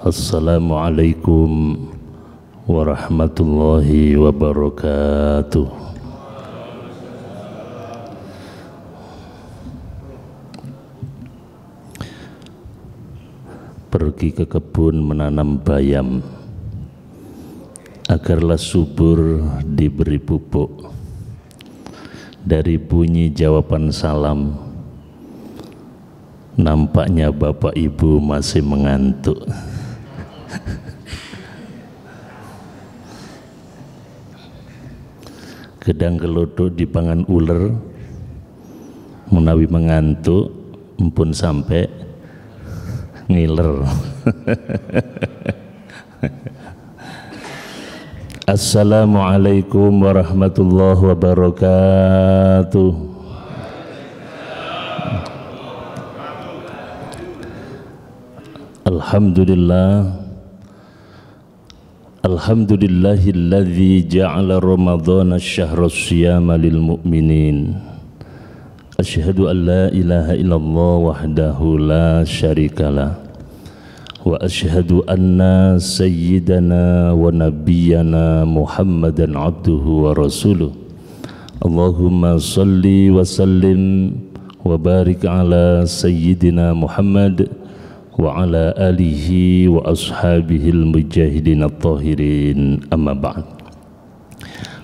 Assalamualaikum warahmatullahi wabarakatuh. Pergi ke kebun menanam bayam, agarlah subur diberi pupuk. Dari bunyi jawaban salam, nampaknya bapak ibu masih mengantuk. Gedang gelodok dipangan uler, menawi mengantuk, empun sampai ngiler. Assalamualaikum warahmatullahi wabarakatuh. Alhamdulillahilladzi ja'ala ramadhana syahra siyama lil mu'minin. Asyhadu an la ilaha illallah wahdahu la syarikalah. Wa asyhadu anna sayyidana wa nabiyyana Muhammadan abduhu wa rasuluh. Allahumma salli wa sallim wa barik ala sayyidina Muhammad wa ala alihi wa ashabihil mujahidin at-tahirin, amma ba'd.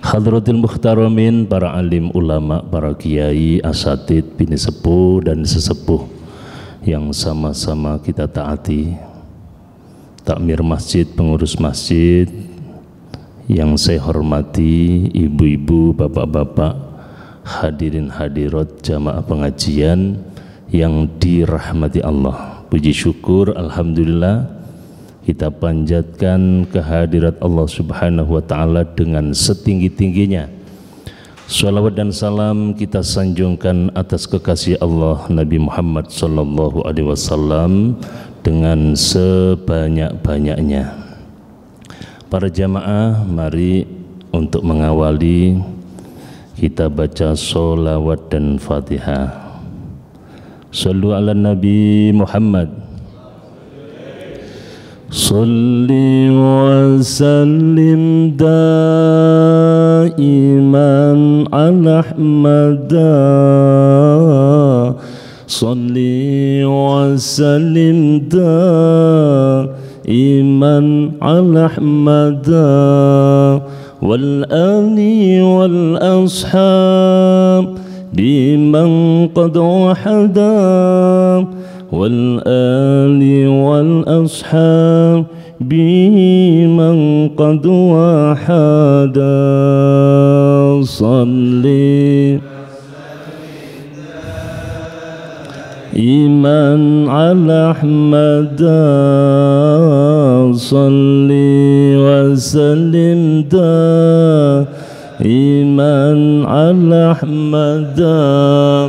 Hadratil muhtaramin, para alim ulama, para kiai, asatid, bini sepuh dan sesepuh yang sama-sama kita taati, takmir masjid, pengurus masjid yang saya hormati, ibu-ibu, bapak-bapak, hadirin hadirat jamaah pengajian yang dirahmati Allah. Puji syukur, alhamdulillah, kita panjatkan kehadirat Allah subhanahu wa ta'ala dengan setinggi-tingginya. Salawat dan salam kita sanjungkan atas kekasih Allah Nabi Muhammad sallallahu alaihi wasallam dengan sebanyak-banyaknya. Para jamaah, mari untuk mengawali kita baca sholawat dan fatihah. Sallu ala Nabi Muhammad. Salli wa sallim daiman ala Ahmada. Salli wa sallim daiman ala Ahmada wal ali wal ashab biman qad wahada wal ali wal ashab biman qad wahada. Salli iman ala Ahmada. Salli wa sallim iman ala Ahmada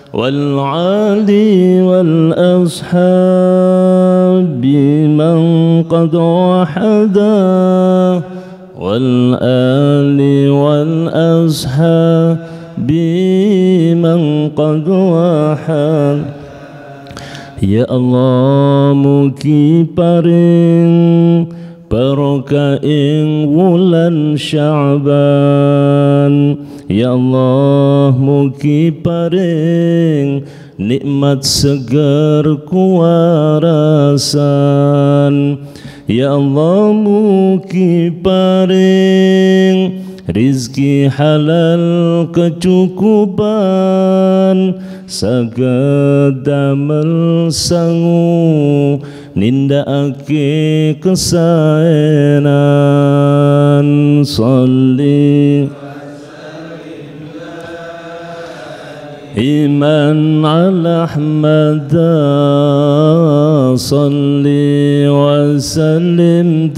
wal ali wal ashab biman qad wahada wal ali wal ashab biman qad wahada. Ya Allah, mugi paring barokah ing wulan Sya'ban. Ya Allah, mugi paring nikmat segar kuwarasan. Ya Allah, mugi paring rizki halal kecukupan, saged damel sangu nindakake kesaenan. Sholli iman ala Ahmada. Sholli wa sallim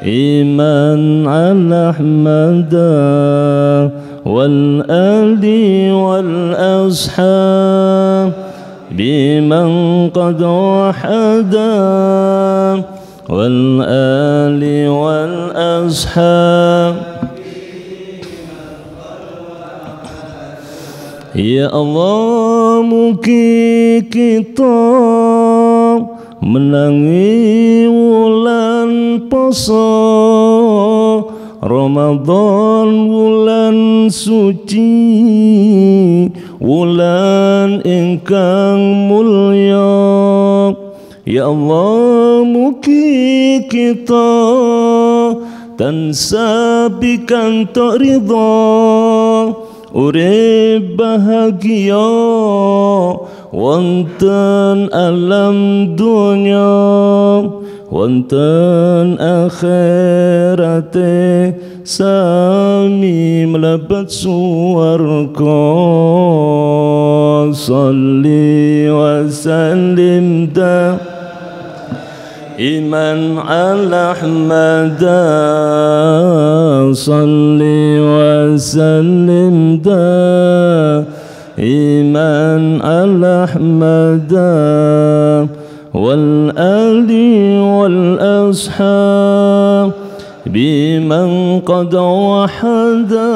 iman ala Ahmada wal ali wal ashab biman qad wahada wal ali wal ashab. Ya Allah, mugi kita menangi wulan poso Ramadan wulan suci wulan ingkang mulya. Ya Allah, mugi kita tansah pikantuk ridha urip bahagia wonten alam dunya wonten akhirate sami mlebu swarga. Sholli wa sallim iman ala Ahmad. Sholli wa sallim iman ala Ahmad wal ali wal ashab biman qad wahada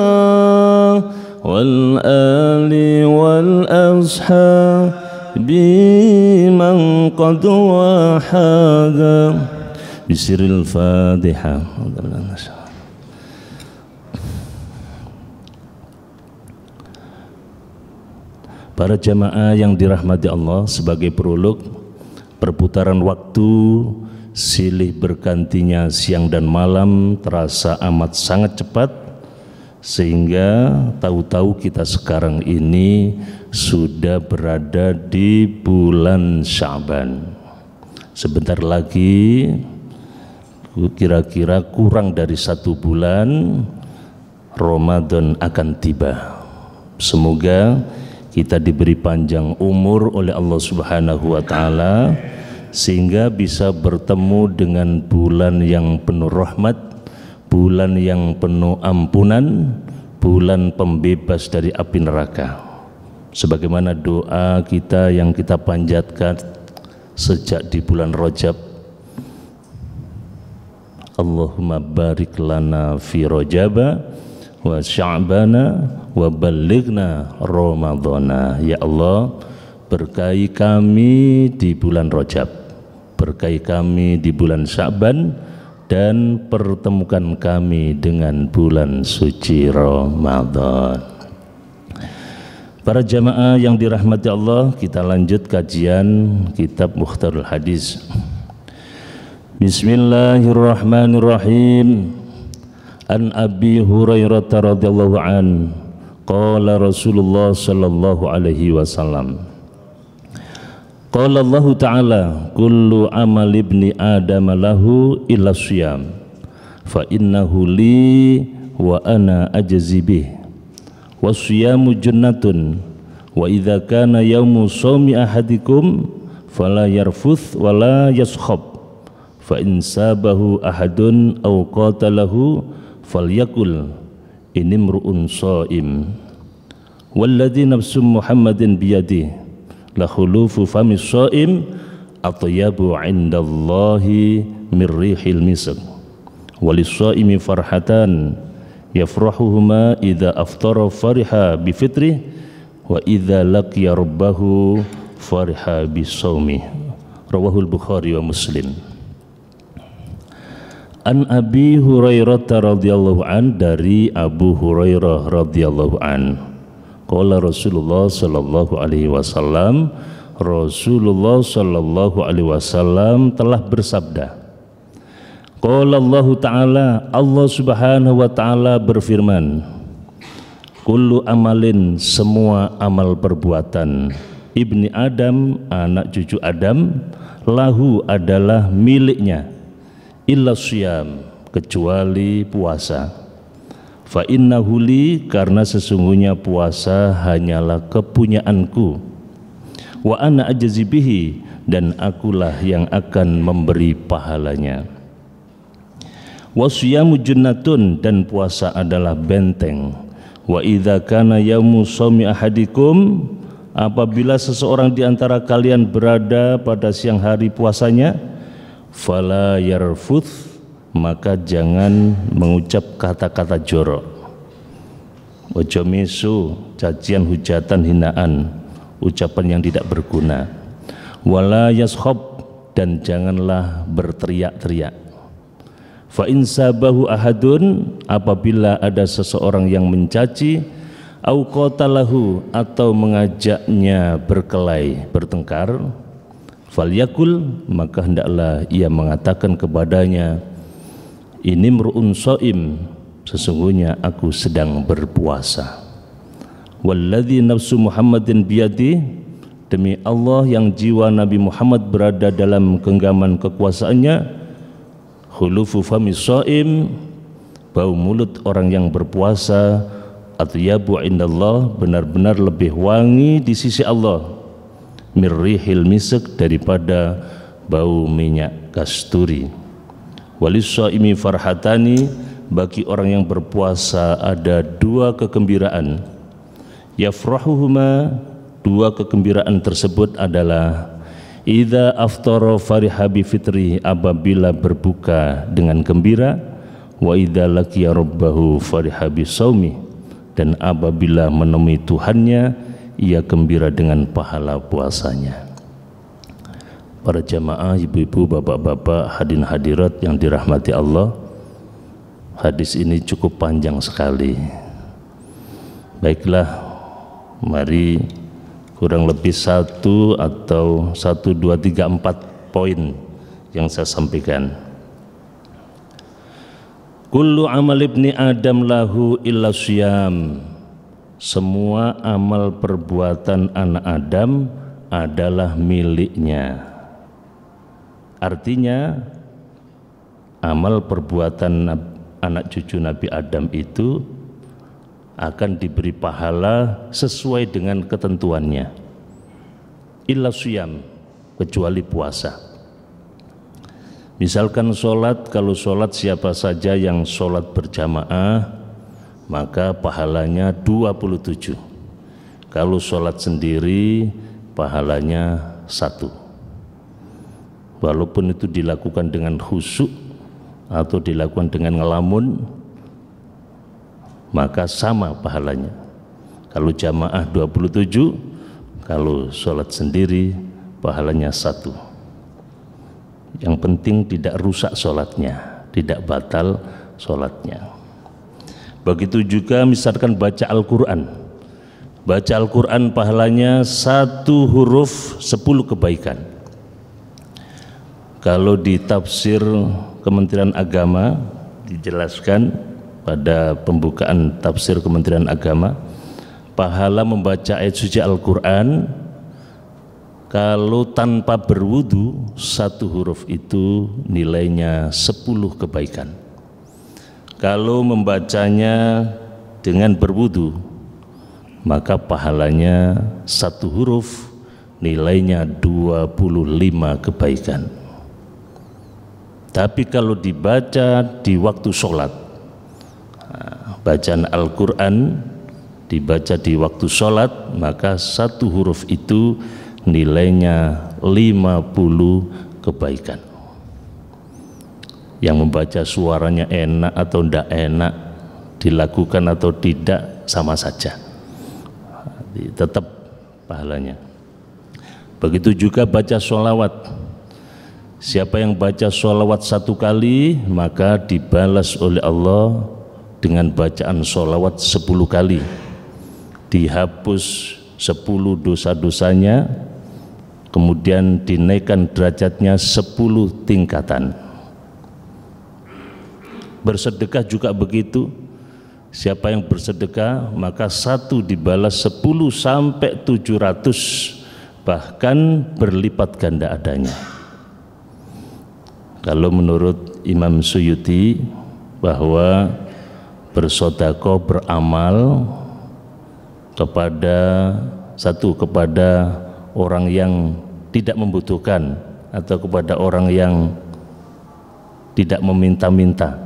wal ali wal ashab biman qad wahada. Bisiril Fatihah. Para jamaah yang dirahmati Allah, sebagai prolog, perputaran waktu silih bergantinya siang dan malam terasa amat sangat cepat, sehingga tahu-tahu kita sekarang ini sudah berada di bulan Sya'ban. Sebentar lagi, kira-kira kurang dari 1 bulan, Ramadan akan tiba. Semoga kita diberi panjang umur oleh Allah Subhanahu wa Ta'ala, sehingga bisa bertemu dengan bulan yang penuh rahmat, bulan yang penuh ampunan, bulan pembebas dari api neraka. Sebagaimana doa kita yang kita panjatkan sejak di bulan Rajab, Allahumma barik lana fi Rajaba wa Sya'bana wa balighna Ramadhana. Ya Allah, berkahi kami di bulan Rajab, berkahi kami di bulan Sya'ban, dan pertemukan kami dengan bulan suci Ramadan. Para jamaah yang dirahmati Allah, kita lanjut kajian kitab Mukhtarul Hadis. Bismillahirrahmanirrahim. An Abi Hurairah radhiyallahu an qala Rasulullah sallallahu alaihi wasallam, qala Allah ta'ala, kullu amal ibni adam lahu illa siyam fa innahu li wa ana ajzi bih wa siyamu jannatun wa idza kana yaumu shaumi ahadikum fala yarfuth wala yaskhab fa in sabahu ahadun aw qatalahu falyakul inimru'un shaim walladzi nafsu Muhammadin biyadihi la khulufu famis shaim atyabu 'indallahi mir rihil misk walis shaimi farhatan yafrahuhuma idza aftara fariha bi fitri wa idza laqiya rabbahu fariha bi shaumi. Rawahul Bukhari wa Muslim. An Abi Hurairah radhiyallahu an, dari Abu Hurairah radhiyallahu an, qala Rasulullah sallallahu alaihi wasallam, Rasulullah sallallahu alaihi wasallam telah bersabda, qala Allah Ta'ala, Allah Subhanahu wa Ta'ala berfirman, kullu amalin, semua amal perbuatan, ibni Adam, anak cucu Adam, lahu adalah miliknya, illa syam, kecuali puasa. Fa innahu li, karena sesungguhnya puasa hanyalah kepunyaanku. Wa ana ajzi bihi, dan akulah yang akan memberi pahalanya. Wa syamu junnatun, dan puasa adalah benteng. Wa idza kana yaumu shaumi ahadikum, apabila seseorang di antara kalian berada pada siang hari puasanya, fala yarfuth, maka jangan mengucap kata-kata jorok, ojo misu, cacian, hujatan, hinaan, ucapan yang tidak berguna. Wala yaskhab, dan janganlah berteriak-teriak. Fa in sabahu ahadun, apabila ada seseorang yang mencaci, au qatalahu, atau mengajaknya berkelahi, bertengkar, falyakul, maka hendaklah ia mengatakan kepadanya, ini mru'un shaim, sesungguhnya aku sedang berpuasa. Walladzi nafsu Muhammadin biyadi, demi Allah yang jiwa Nabi Muhammad berada dalam genggaman kekuasaannya, khulufu fami shaim, bau mulut orang yang berpuasa, atyabu indallah, benar-benar lebih wangi di sisi Allah, mirrihil misk, daripada bau minyak kasturi. Walis shaimi farhatani, bagi orang yang berpuasa ada dua kegembiraan, yafrahuhuma, dua kegembiraan tersebut adalah idza aftara fariha bi fitri, apabila berbuka dengan gembira, wa idza laqiya rabbahu fariha bi shaumi, dan apabila menemui Tuhannya ia gembira dengan pahala puasanya. Para jamaah, ibu-ibu, bapak-bapak, hadirin hadirat yang dirahmati Allah, hadis ini cukup panjang sekali. Baiklah, mari kurang lebih 1 atau 1, 2, 3, 4 poin yang saya sampaikan. Kullu amal ibni Adam lahu illa syiyam, semua amal perbuatan anak Adam adalah miliknya. Artinya amal perbuatan anak cucu Nabi Adam itu akan diberi pahala sesuai dengan ketentuannya, illa syiyam, kecuali puasa. Misalkan sholat, kalau sholat siapa saja yang sholat berjamaah maka pahalanya 27. Kalau sholat sendiri pahalanya 1. Walaupun itu dilakukan dengan khusyuk atau dilakukan dengan ngelamun, maka sama pahalanya. Kalau jamaah 27, kalau sholat sendiri pahalanya 1. Yang penting tidak rusak sholatnya, tidak batal sholatnya. Begitu juga misalkan baca Al-Quran. Baca Al-Quran pahalanya 1 huruf 10 kebaikan. Kalau di tafsir Kementerian Agama dijelaskan pada pembukaan tafsir Kementerian Agama, pahala membaca ayat suci Al-Quran kalau tanpa berwudu 1 huruf itu nilainya 10 kebaikan. Kalau membacanya dengan berwudu maka pahalanya 1 huruf nilainya 25 kebaikan. Tapi kalau dibaca di waktu sholat, bacaan Al-Quran dibaca di waktu sholat, maka 1 huruf itu nilainya 50 kebaikan. Yang membaca suaranya enak atau tidak enak, dilakukan atau tidak sama saja, tetap pahalanya. Begitu juga baca sholawat. Siapa yang baca sholawat 1 kali maka dibalas oleh Allah dengan bacaan sholawat 10 kali, dihapus 10 dosa-dosanya, kemudian dinaikkan derajatnya 10 tingkatan. Bersedekah juga begitu. Siapa yang bersedekah maka 1 dibalas 10 sampai 700, bahkan berlipat ganda adanya. Kalau menurut Imam Suyuti bahwa bersedekah, beramal kepada orang yang tidak membutuhkan atau kepada orang yang tidak meminta-minta,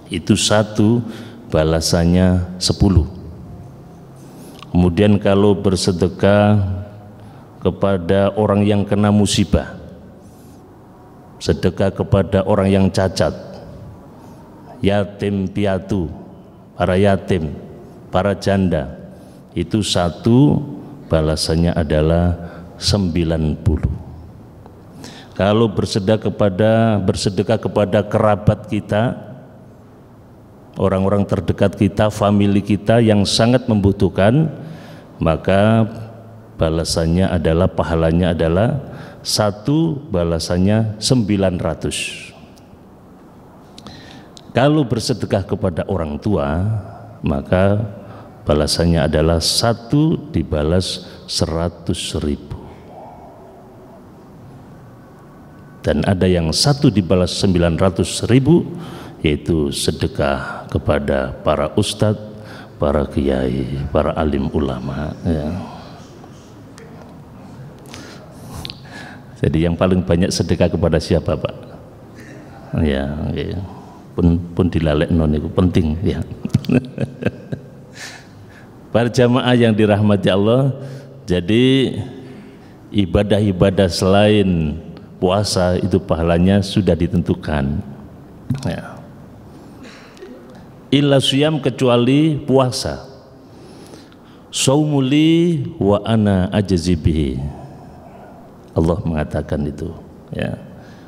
itu 1 balasannya 10. Kemudian kalau bersedekah kepada orang yang kena musibah, sedekah kepada orang yang cacat, yatim piatu, para yatim, para janda, itu 1 balasannya adalah 90. Kalau bersedekah kepada kerabat kita, orang-orang terdekat kita, famili kita yang sangat membutuhkan, maka balasannya adalah, pahalanya adalah 1, balasannya 900. Kalau bersedekah kepada orang tua, maka balasannya adalah 1 dibalas 100.000. Dan ada yang 1 dibalas 900.000, yaitu sedekah kepada para ustadz, para kiai, para alim ulama, ya. Jadi yang paling banyak sedekah kepada siapa, Pak? Ya, ya. Pun dilalek non itu penting, ya. Para jamaah yang dirahmati Allah, jadi ibadah-ibadah selain puasa itu pahalanya sudah ditentukan, ya. Illa siyam, kecuali puasa. Saumuli wa ana ajzi bihi. Allah mengatakan itu, ya.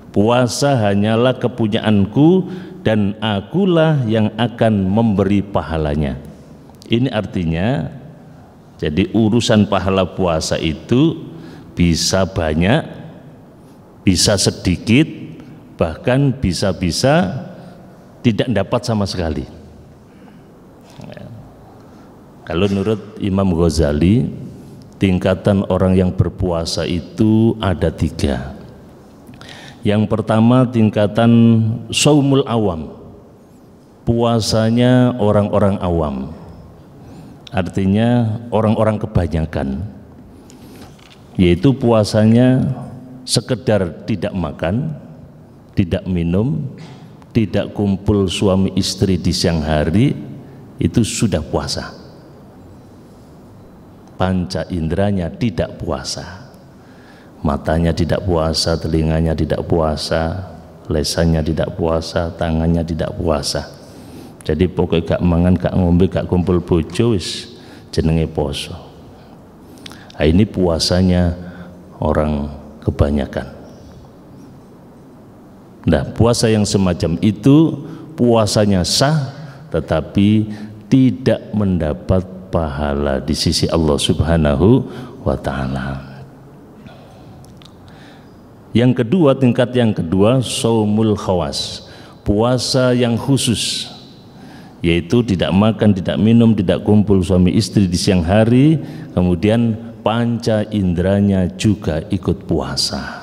Puasa hanyalah kepunyaanku dan akulah yang akan memberi pahalanya. Ini artinya, jadi urusan pahala puasa itu bisa banyak, bisa sedikit, bahkan bisa-bisa tidak dapat sama sekali. Kalau menurut Imam Ghazali, tingkatan orang yang berpuasa itu ada 3. Yang pertama tingkatan saumul awam, puasanya orang-orang awam, artinya orang-orang kebanyakan, yaitu puasanya sekedar tidak makan, tidak minum, tidak kumpul suami istri di siang hari, itu sudah puasa. Panca inderanya tidak puasa. Matanya tidak puasa, telinganya tidak puasa, lesannya tidak puasa, tangannya tidak puasa. Jadi pokoknya gak mangan, gak ngombe, gak kumpul bojo, wis jenenge poso. Nah, ini puasanya orang kebanyakan. Nah, puasa yang semacam itu puasanya sah, tetapi tidak mendapat pahala di sisi Allah Subhanahu wa Ta'ala. Yang kedua, tingkat yang kedua, saumul khawas, puasa yang khusus, yaitu tidak makan, tidak minum, tidak kumpul suami istri di siang hari, kemudian panca inderanya juga ikut puasa.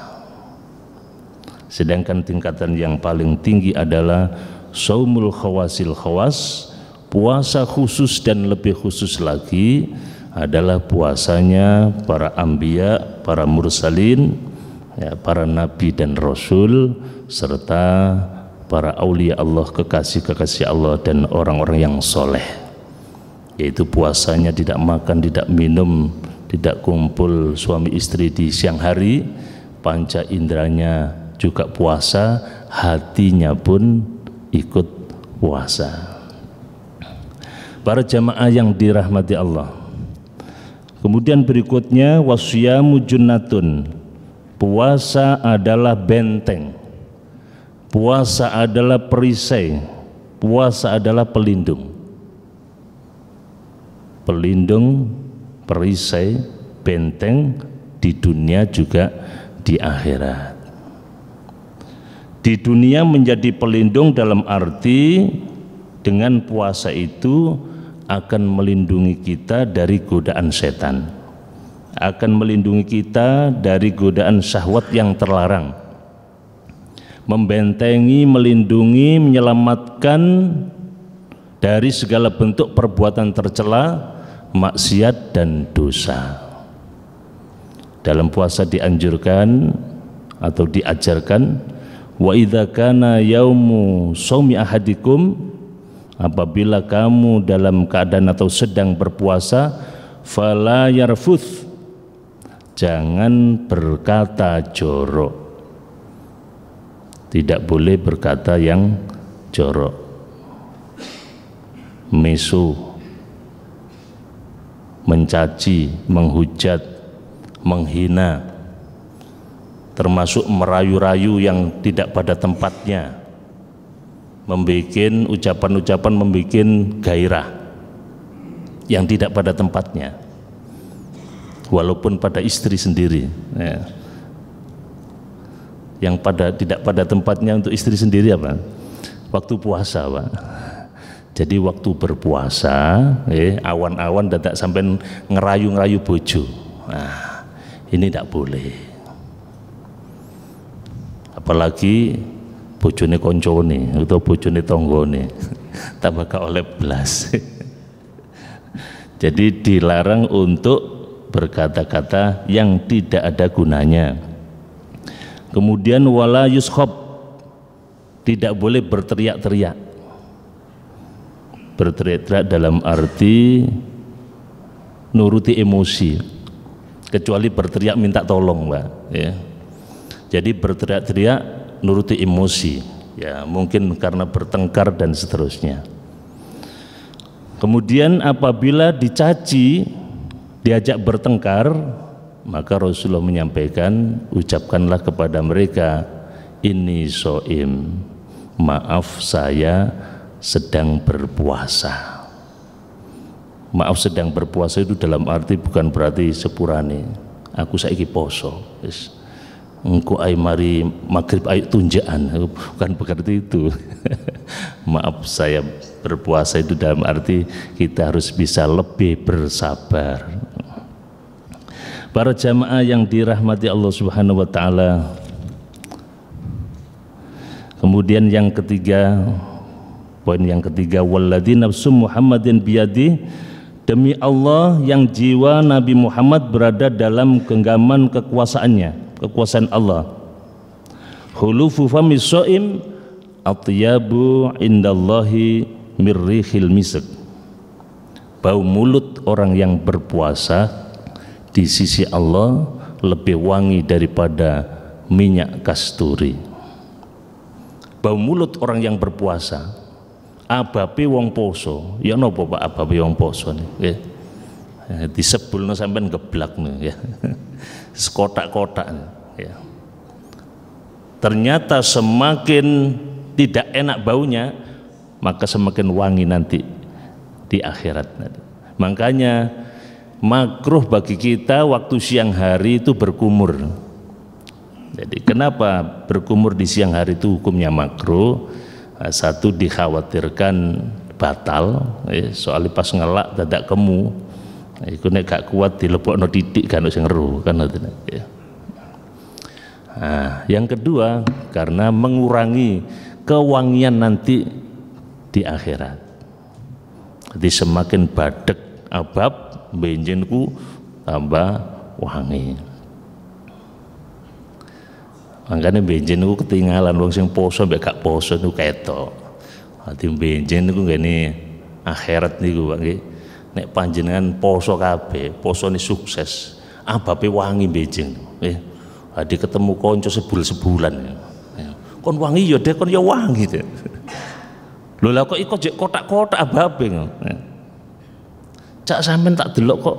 Sedangkan tingkatan yang paling tinggi adalah saumul khawasil khawas, puasa khusus dan lebih khusus lagi adalah puasanya para anbiya, para mursalin, ya, para nabi dan rasul, serta para aulia Allah, kekasih-kekasih Allah dan orang-orang yang soleh, yaitu puasanya tidak makan, tidak minum, tidak kumpul suami istri di siang hari, panca inderanya juga puasa, hatinya pun ikut puasa. Para jamaah yang dirahmati Allah, kemudian berikutnya wasyamu junnatun, puasa adalah benteng, puasa adalah perisai, puasa adalah pelindung. Pelindung, perisai, benteng di dunia juga di akhirat. Di dunia menjadi pelindung dalam arti dengan puasa itu akan melindungi kita dari godaan setan, akan melindungi kita dari godaan syahwat yang terlarang, membentengi, melindungi, menyelamatkan dari segala bentuk perbuatan tercela, maksiat dan dosa. Dalam puasa dianjurkan atau diajarkan, wa idza kana yaumu shaumi ahadikum, apabila kamu dalam keadaan atau sedang berpuasa, fala yarfuth, jangan berkata jorok, tidak boleh berkata yang jorok, mesu, mencaci, menghujat, menghina, termasuk merayu-rayu yang tidak pada tempatnya, membuat ucapan-ucapan, membuat gairah yang tidak pada tempatnya, walaupun pada istri sendiri ya. Yang tidak pada tempatnya untuk istri sendiri apa? Waktu puasa, Pak. Jadi waktu berpuasa, awan-awan dadak sampai ngerayu-ngerayu bojo. Nah, ini tidak boleh. Apalagi bojone koncone atau bojone tonggone, tambah gak oleh belas. Jadi dilarang untuk berkata-kata yang tidak ada gunanya. Kemudian wala yushab, tidak boleh berteriak-teriak. Berteriak-teriak dalam arti nuruti emosi, kecuali berteriak minta tolong, Pak ya. Jadi berteriak-teriak nuruti emosi ya, mungkin karena bertengkar dan seterusnya. Kemudian apabila dicaci, diajak bertengkar, maka Rasulullah menyampaikan, ucapkanlah kepada mereka, ini soim, maaf saya sedang berpuasa. Maaf sedang berpuasa itu dalam arti bukan berarti sepurane aku saiki poso wis engko ae mari maghrib ayo tunjaan, bukan berarti itu. Maaf saya berpuasa itu dalam arti kita harus bisa lebih bersabar. Para jamaah yang dirahmati Allah Subhanahu wa taala. Kemudian yang ketiga, poin yang ketiga, walladzi nafsu Muhammadin biyadi, demi Allah yang jiwa Nabi Muhammad berada dalam genggaman kekuasaannya, kekuasaan Allah. Hulufu famis shaim atyabu indallahi mirrihil misk. Bau mulut orang yang berpuasa di sisi Allah lebih wangi daripada minyak kasturi. Bau mulut orang yang berpuasa. Abape wong poso, ya napa Pak abape wong poso nggih. Disebulno sampean geblak ya. Sekotak-kotak ya. Ternyata semakin tidak enak baunya, maka semakin wangi nanti di akhirat. Makanya makruh bagi kita waktu siang hari itu berkumur. Jadi kenapa berkumur di siang hari itu hukumnya makruh? Satu, dikhawatirkan batal, soalnya pas ngelak dadak kemu, iku nek gak kuat dilepokno titik kan sing ngeru kan ya. Nah, yang kedua karena mengurangi kewangian nanti di akhirat. Jadi semakin badek abab benjenku tambah wangi. Makanya benjen itu ketinggalan wong sing poso mbek gak poso niku ketok. Dadi benjen niku ngene akhirat niku Pak nggih. Nek panjenengan poso kabeh, posone sukses, abape wangi benjen nggih. Adi ketemu kanca sebulan. Kon wangi ya Dek, kon ya wangi Dek. Lho lah kok iko jek kotak-kotak abape ngono. Cak sampean tak delok kok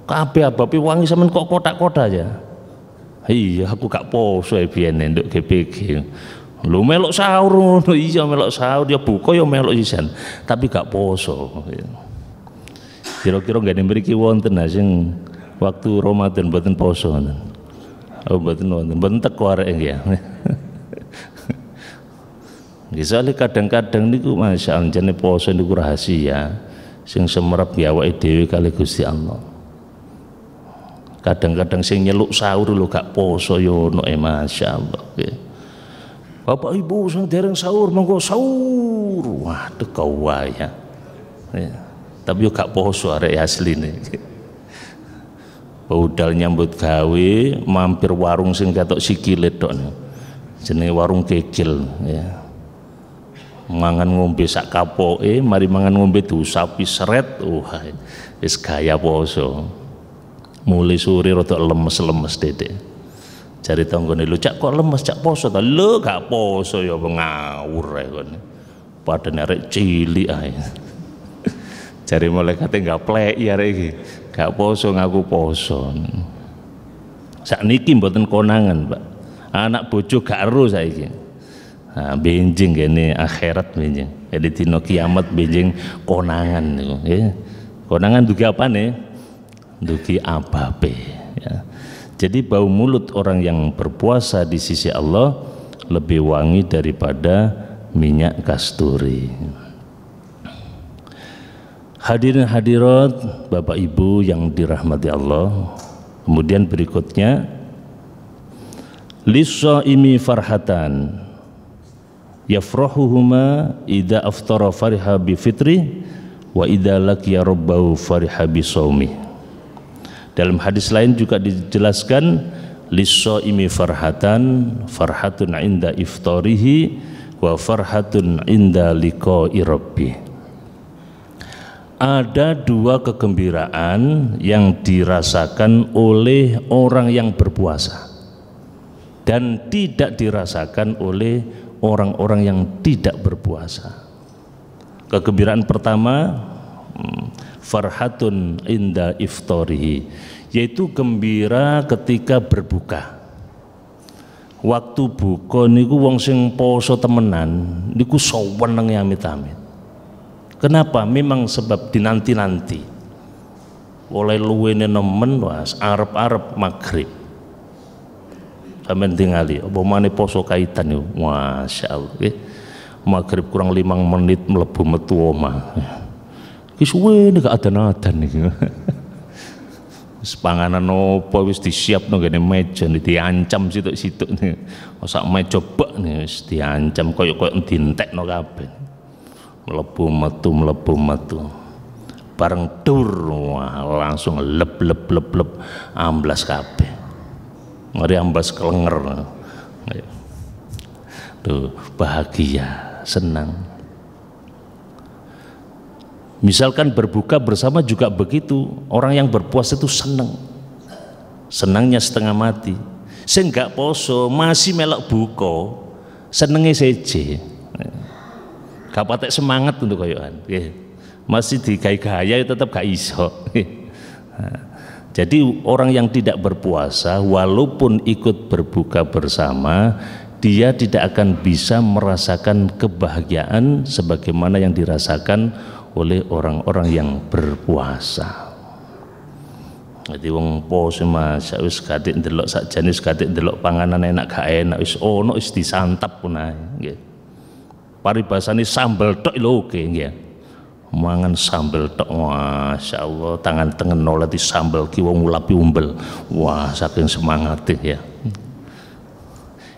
kabeh abape wangi sampean kok kotak-kotak aja. Iya aku gak poso biyen nduk GPG. Lu melok sahur ngono, iya melok sahur ya buka ya melok sisan, tapi gak poso. Kira-kira nggak mriki wonten sing waktu Ramadan mboten poso ngoten. Oh mboten wonten, mboten teko arek nggih. Nggih soalé kadang-kadang niku masyaallah jane poso niku rahasia sing semerap ya awake dhewe kali Gusti Allah. Kadang-kadang sing nyeluk sahur lho gak poso yo ono masyaallah nggih. Bapak Ibu sing dereng sahur monggo sahur. Waduh kau ya. Tapi yo gak poso arek asline. Budal nyambut gawe mampir warung sing ketok sikile tok. Jenenge warung kekil ya. Mangan ngombe sak kapoke, mari mangan ngombe diusapi seret. Wis gaya poso. Mulai sore rada lemes-lemes dedek. Jari tanggane lho cak kok lemes cak poso ta? Lho gak poso ya ngawur ae kene. Padane arek cilik ae. Jari malaikate gapleki arek iki. Gak poso ngaku poso. Sakniki mboten konangan, Pak. Anak bojo gak ero saiki. Nah, benjing kene akhirat benjing. Jadi dina kiamat benjing konangan niku, nggih. Konangan dugi apane? Dugi ababe, ya. Jadi bau mulut orang yang berpuasa di sisi Allah lebih wangi daripada minyak kasturi. Hadirin hadirat Bapak Ibu yang dirahmati Allah. Kemudian berikutnya lis-shaimi farhatan yafrahuhuma idza aftara fariha bi fitri wa idza laqiya rabbahu fariha bi shaumi. Dalam hadis lain juga dijelaskan lis-shaimi farhatan, farhatun inda iftarihi wa farhatun inda liqa'i rabbih. Ada dua kegembiraan yang dirasakan oleh orang yang berpuasa dan tidak dirasakan oleh orang-orang yang tidak berpuasa. Kegembiraan pertama farhatun inda iftarihi, yaitu gembira ketika berbuka. Waktu buka niku wong sing poso temenan niku seneng amit-amit. Kenapa? Memang sebab dinanti-nanti. Oleh luwene nemen was arep-arep maghrib. Sampeyan tingali apa maneh poso kaitan niku. Masyaallah nggih. Maghrib kurang 5 menit mlebu metu omah. Ki suwe nek adan-adan iki. Wis panganan opo wis disiapno ngene meja diancam situk-situk nih. Sak meja bek nih wis diancam koyo-koyo dientekno kabeh. Mlebu metu. Bareng dur wah, langsung lep amblas kabeh. Ngeri amblas kelenger. Tuh bahagia, senang. Misalkan berbuka bersama juga begitu. Orang yang berpuasa itu senang. Senangnya setengah mati. Sing gak poso masih melok buka, senenge seje. Gak patek semangat untuk koyokan. Masih digaya-gaya tetap gak iso. Jadi orang yang tidak berpuasa walaupun ikut berbuka bersama, dia tidak akan bisa merasakan kebahagiaan sebagaimana yang dirasakan oleh orang-orang yang berpuasa. Jadi wong poso Mas wis gatik ndelok sakjane wis gatik ndelok panganan enak gak enak wis ono wis disantap pun ae nggih. Paribasane sambel tok lho oke nggih. Mangan sambel tok masyaallah tangan tengen nolati sambel ki wong ngulapi umbel. Wah saking semangate ya.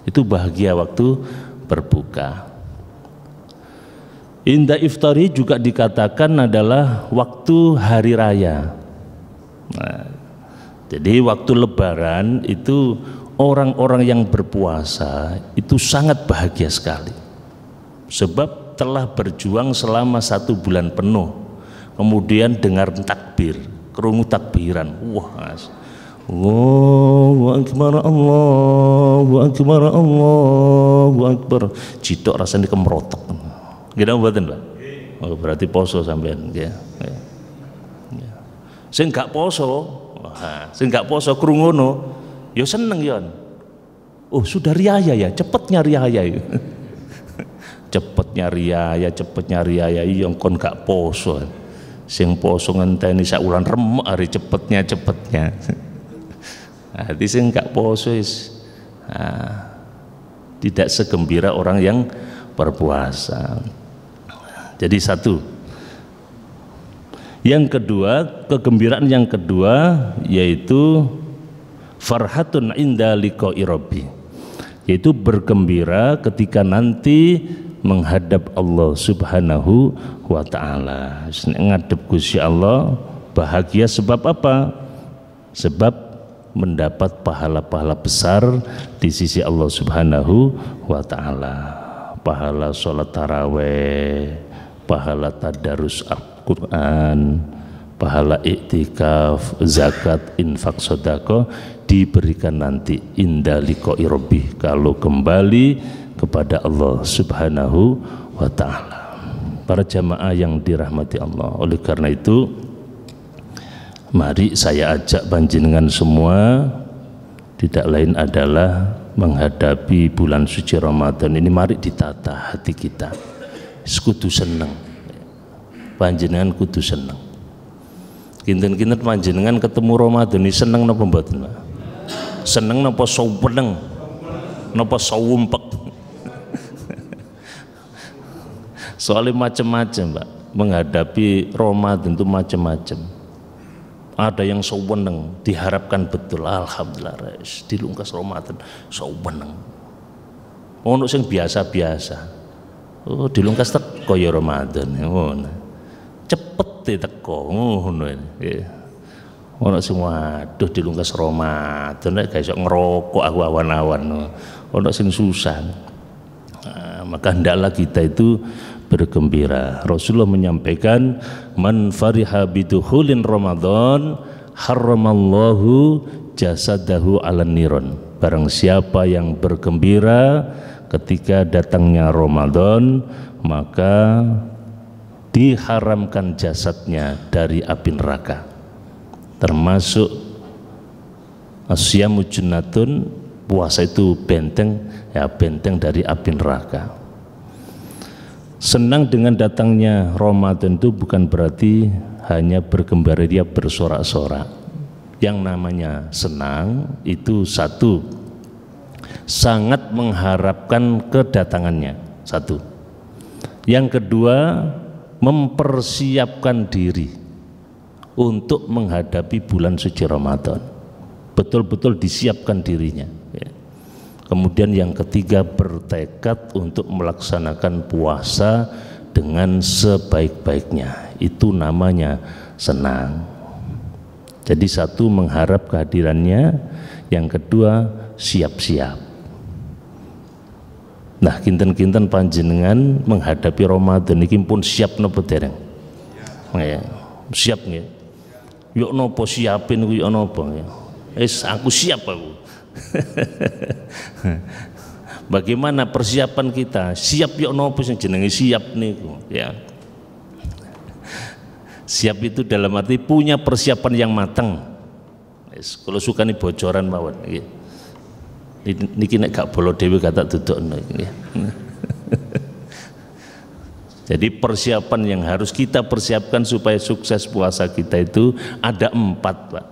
Itu bahagia waktu berbuka. Inda iftari juga dikatakan adalah waktu hari raya. Nah, jadi waktu lebaran itu orang-orang yang berpuasa itu sangat bahagia sekali. Sebab telah berjuang selama 1 bulan penuh. Kemudian dengar takbir, kerungu takbiran. Wah, Allahu akbar, Allahu akbar, Allahu akbar. Cidok rasanya kemerotok. Gitu mboten, Pak? Oh, berarti poso sampean nggih. Sing gak poso, sing gak poso krungu ngono, ya seneng ya. Oh, sudah riaya ya, cepetnya riaya. Cepetnya riaya yang kon gak poso. Sing poso ngenteni sak wulan remek hari cepetnya. Hati sing gak poso tidak segembira orang yang berpuasa. Jadi satu. Yang kedua, kegembiraan yang kedua yaitu farhatun inda liqa'i rabbi, yaitu bergembira ketika nanti menghadap Allah Subhanahu wa taala. Ngadep Gusti Allah bahagia sebab apa? Sebab mendapat pahala-pahala besar di sisi Allah Subhanahu wa taala. Pahala sholat taraweh, pahala tadarus Al-Quran, pahala iktikaf, zakat, infak, sedekah diberikan nanti inda liqa'i rabbih, kalau kembali kepada Allah Subhanahu wa taala. Para jamaah yang dirahmati Allah, oleh karena itu mari saya ajak panjenengan semua tidak lain adalah menghadapi bulan suci Ramadan ini. Mari ditata hati kita, kudu seneng, panjenengan kudu seneng. Kinten-kinten panjenengan ketemu Ramadan ini seneng napa mboten, Pak? Seneng napa suweneng napa sawumpek? Soalnya macam-macam, Pak, menghadapi Ramadan itu macam-macam. Ada yang seweneng, diharapkan betul, alhamdulillah res dilungkas Ramadan seweneng. Ono sing biasa-biasa, oh dilungkas teko ya Ramadan, ngono cepet teko ngono ya. Ono sing waduh dilungkas Ramadan nek gak iso ngerokok aku awan-awan, ono sing susah. Nah, maka hendaklah kita itu bergembira. Rasulullah menyampaikan, man fariha bidukhulin Ramadan haramallahu jasadahu alan niron. Barang siapa yang bergembira ketika datangnya Ramadan, maka diharamkan jasadnya dari api neraka. Termasuk asyamu junnatun, puasa itu benteng, ya benteng dari api neraka. Senang dengan datangnya Ramadan itu bukan berarti hanya bergembira dia bersorak-sorak. Yang namanya senang itu satu, sangat mengharapkan kedatangannya, satu. Yang kedua, mempersiapkan diri untuk menghadapi bulan suci Ramadan. Betul-betul disiapkan dirinya. Kemudian yang ketiga, bertekad untuk melaksanakan puasa dengan sebaik-baiknya. Itu namanya senang. Jadi satu, mengharap kehadirannya. Yang kedua, siap-siap. Nah, kinten-kinten panjenengan menghadapi Ramadan iki pun siap napa dereng? Ya, siap nggih. Yo napa siapin kuwi ana apa ya? Aku siap aku. Bagaimana persiapan kita? Siap ya nopo sing jenenge siap niku ya. Siap itu dalam arti punya persiapan yang matang. Kalau suka nih bocoran mawon nggih. Niki nek gak bolo dhewe kata dudukno nggih. Jadi persiapan yang harus kita persiapkan supaya sukses puasa kita itu ada 4, Pak.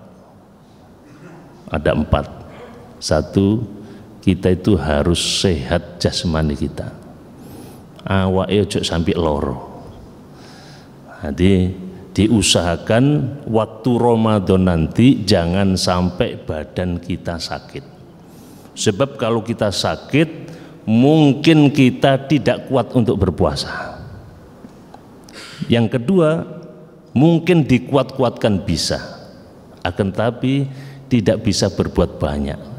Ada 4. Satu, kita itu harus sehat jasmani kita, awake ojo sampai loro. Jadi diusahakan waktu Ramadan nanti jangan sampai badan kita sakit. Sebab kalau kita sakit mungkin kita tidak kuat untuk berpuasa. Yang kedua, mungkin dikuat-kuatkan bisa, akan tapi tidak bisa berbuat banyak.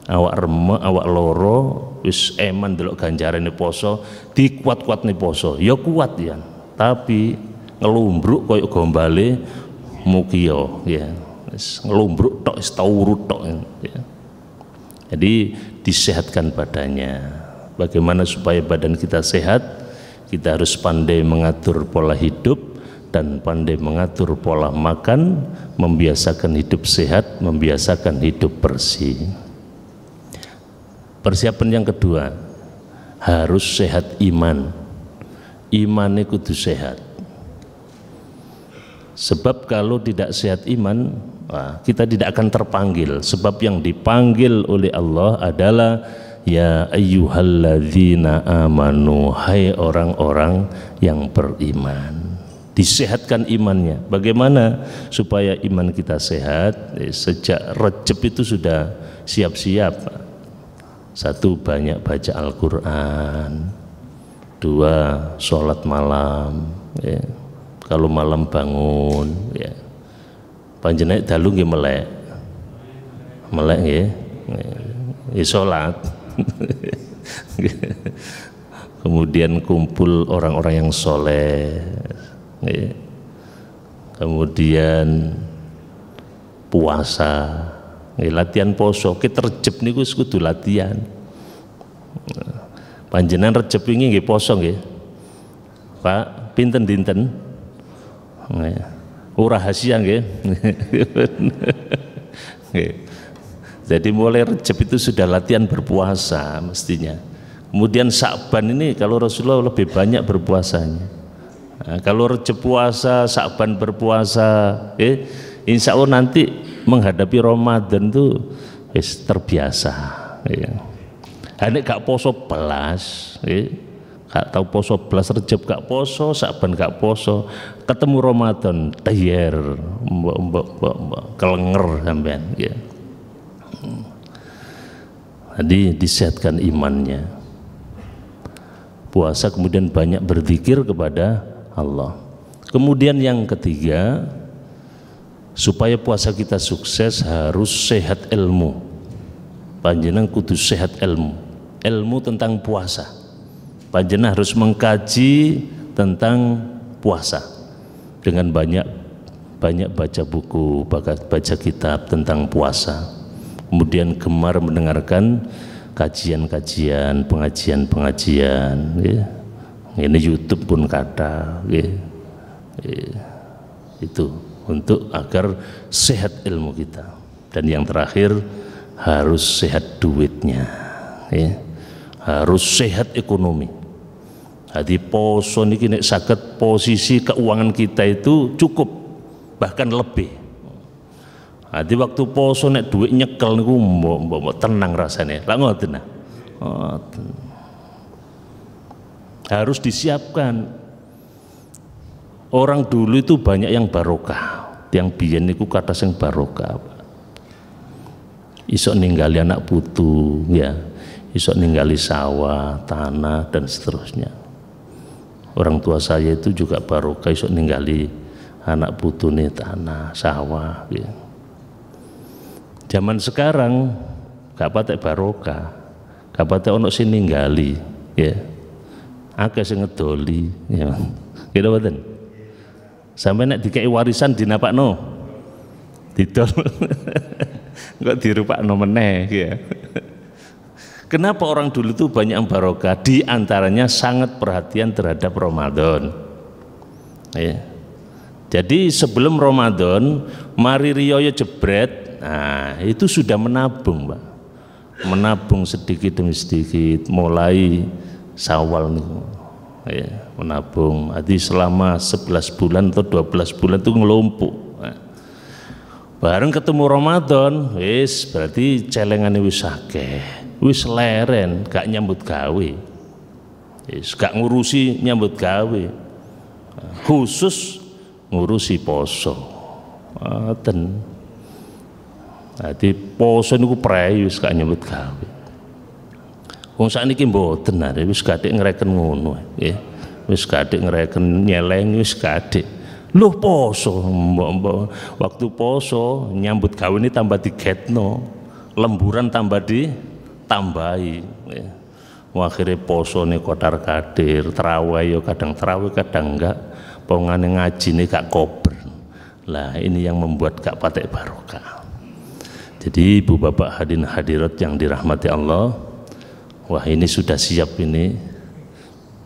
Awak remuk, awak loro, wis eman delok ganjarane poso, dikuat-kuat nih poso, ya kuat ya, tapi ngelumbruk koyo gombale mukiyo, ya, ngelumbruk tok, taurut tok, ya. Jadi disehatkan badannya. Bagaimana supaya badan kita sehat? Kita harus pandai mengatur pola hidup dan pandai mengatur pola makan, membiasakan hidup sehat, membiasakan hidup bersih. Persiapan yang kedua, harus sehat iman. Imannya kudu sehat. Sebab kalau tidak sehat iman, kita tidak akan terpanggil. Sebab yang dipanggil oleh Allah adalah ya ayyuhalladzina amanu, hai orang-orang yang beriman. Disehatkan imannya. Bagaimana supaya iman kita sehat? Sejak Rejab itu sudah siap-siap. Satu, banyak baca Al-Quran. Dua, sholat malam, ya. Kalau malam bangun, ya. Panjenengan dalu nggih melek nggih, ya sholat. Kemudian kumpul orang-orang yang soleh, ya. Kemudian puasa. Latihan poso, kita Rejab niku kudu latihan. Panjenengan Rejab wingi nggih poso nggih. Pak, pinten dinten? Ora rahasia nggih. Jadi mulai Rejab itu sudah latihan berpuasa mestinya. Kemudian Sya'ban ini kalau Rasulullah lebih banyak berpuasanya. Nah, kalau Rejab puasa, Sya'ban berpuasa, insya Allah nanti menghadapi Ramadan itu terbiasa. Ini gak poso belas, gak tahu poso belas, Rejab gak poso, Sya'ban gak poso, ketemu Ramadan, tayer, mbak, kelenger sampean. Jadi disehatkan imannya. Puasa kemudian banyak berzikir kepada Allah. Kemudian yang ketiga, supaya puasa kita sukses harus sehat ilmu. Panjenengan kudu sehat ilmu tentang puasa. Panjenengan harus mengkaji tentang puasa dengan banyak baca buku, baca kitab tentang puasa. Kemudian gemar mendengarkan kajian-kajian, pengajian-pengajian, ini YouTube pun kata, itu untuk agar sehat ilmu kita. Dan yang terakhir harus sehat duitnya, harus sehat ekonomi. Jadi poso niki nek saged posisi keuangan kita itu cukup, bahkan lebih. Jadi waktu poso nek duit nyekel niku mbok tenang rasanya. Lah ngoten nah. Harus disiapkan. Orang dulu itu banyak yang barokah. Yang biyen niku kata sing barokah. Isok ninggali anak putu ya. Isok ninggali sawah, tanah dan seterusnya. Orang tua saya itu juga barokah isok ninggali anak putu nih tanah, sawah ya. Zaman sekarang gak patek barokah, gak patek ono sing ninggali, ya. Akeh sing ngedoli, ya. Gitu mboten. Sampai nek dikei warisan dinapakno. Didol. Kok dirupakno meneh, ya. Kenapa orang dulu tuh banyak yang barokah? Di antaranya sangat perhatian terhadap Ramadan. Ya. Jadi sebelum Ramadan, mari riyo jebret. Nah, itu sudah menabung, Pak. Menabung sedikit demi sedikit, mulai Syawal nih, ya, menabung. Jadi selama 11 bulan atau 12 bulan itu ngelumpuk. Nah, bareng ketemu Ramadan, wis berarti celengane wis akeh, wis leren, gak nyambut gawe, wis gak ngurusi nyambut gawe, khusus ngurusi poso. Jadi poso niku prei wis gak nyambut gawe. Wong sakniki mboten arek wis gathik ngreken ngono nggih. Wis gathik ngreken nyeleng wis gathik. Loh poso mbok waktu poso nyambut gawe ini tambah digetno. Lemburan tambah ditambahi nggih. Akhire posone kotar-kadir, tarawih yo kadang tarawih kadang enggak. Pongane ngajine gak kober. Lah ini yang membuat gak patek barokah. Jadi ibu bapak hadirin hadirat yang dirahmati Allah, wah ini sudah siap ini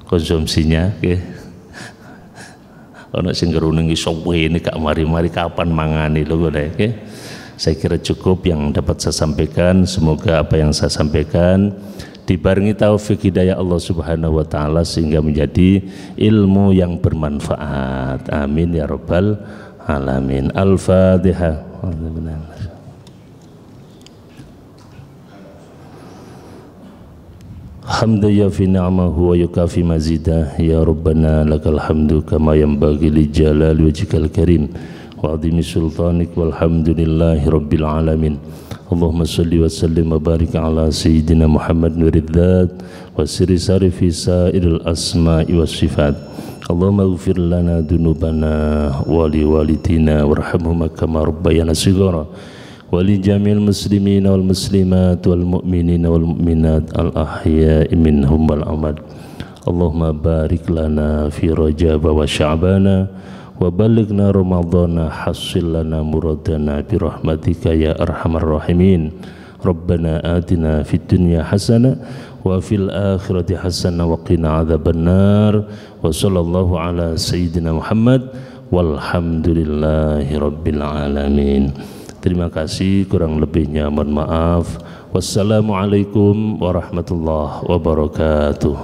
konsumsinya, okay. Ono sing ngerunengi sowe ini gak mari-mari kapan mangani lho, okay. Saya kira cukup yang dapat saya sampaikan. Semoga apa yang saya sampaikan dibarengi taufik hidayah Allah Subhanahu wa taala sehingga menjadi ilmu yang bermanfaat. Amin ya rabbal alamin. Al-Fatihah. Hamda yafi ni'amahu wa yukafi mazidah ya Rabbana lakal hamdu kama yanbaghi li jalali wajhikal karim wa azimi sultanik walhamdulillahi rabbil alamin. Allahumma salli wa sallim wa barik ala sayyidina Muhammad nuridzat wa sirri sarifi sa'iril asma'i was sifat. Allahumma ighfir lana dunubana wa li walidina warhamhuma kama rabbayana shighara wali jamil muslimin wal muslimat wal mu'minin wal mu'minat al ahya'i minhum wal amad. Allahumma barik lana fi Rajab wa Sya'bana wa balighna Ramadhana hassil lana muradana bi rahmatika ya arhamar rahimin. Rabbana atina fid dunya hasanah wa fil akhirati hasanah wa qina adzabannar. Wa sallallahu ala sayyidina Muhammad walhamdulillahi rabbil alamin. Terima kasih, kurang lebihnya mohon maaf. Wassalamualaikum warahmatullahi wabarakatuh.